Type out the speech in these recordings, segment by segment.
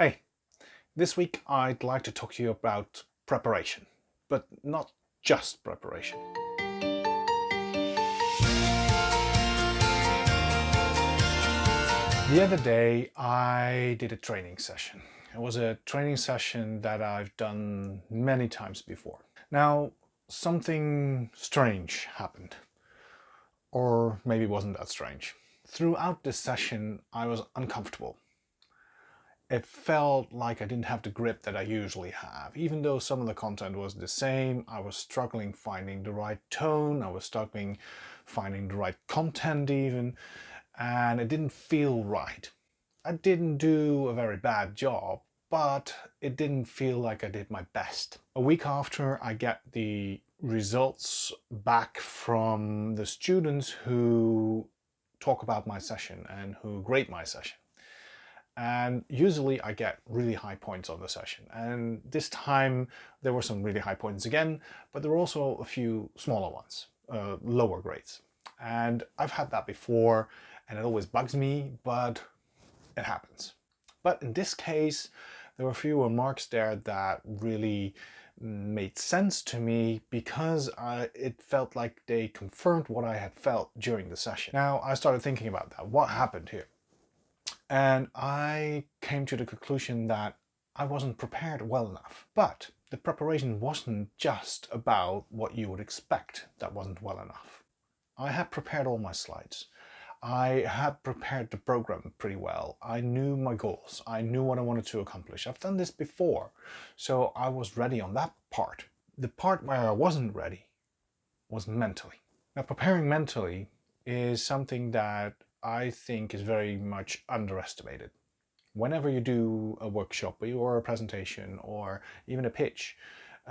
Hey, this week I'd like to talk to you about preparation, but not just preparation. The other day I did a training session. It was a training session that I've done many times before. Now, something strange happened. Or maybe it wasn't that strange. Throughout this session I was uncomfortable. It felt like I didn't have the grip that I usually have. Even though some of the content was the same, I was struggling finding the right tone, I was struggling finding the right content even, and it didn't feel right. I didn't do a very bad job, but it didn't feel like I did my best. A week after, I get the results back from the students who talk about my session and who grade my session. And usually I get really high points on the session. And this time there were some really high points again, but there were also a few smaller ones, lower grades. And I've had that before and it always bugs me, but it happens. But in this case, there were a few remarks there that really made sense to me because it felt like they confirmed what I had felt during the session. Now I started thinking about that. What happened here? And I came to the conclusion that I wasn't prepared well enough. But the preparation wasn't just about what you would expect that wasn't well enough. I had prepared all my slides. I had prepared the program pretty well. I knew my goals. I knew what I wanted to accomplish. I've done this before, so I was ready on that part. The part where I wasn't ready was mentally. Now, preparing mentally is something that I think is very much underestimated. Whenever you do a workshop or a presentation or even a pitch,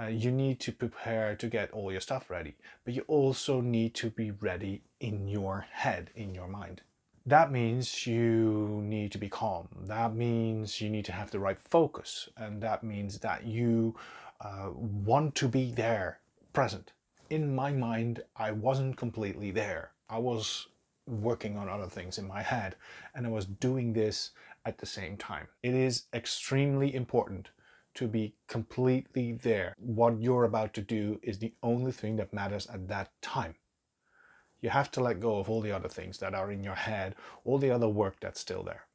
you need to prepare to get all your stuff ready, but you also need to be ready in your head, in your mind. That means you need to be calm. That means you need to have the right focus, and that means that you want to be there, present. In my mind, I wasn't completely there. I was working on other things in my head, and I was doing this at the same time. It is extremely important to be completely there. What you're about to do is the only thing that matters at that time. You have to let go of all the other things that are in your head, all the other work that's still there.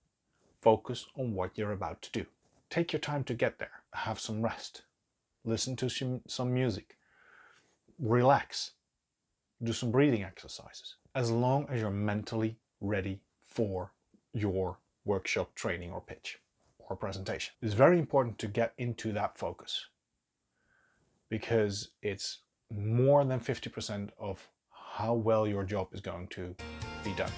Focus on what you're about to do. Take your time to get there. Have some rest. Listen to some music. Relax. Do some breathing exercises. As long as you're mentally ready for your workshop, training or pitch or presentation. It's very important to get into that focus because it's more than 50% of how well your job is going to be done.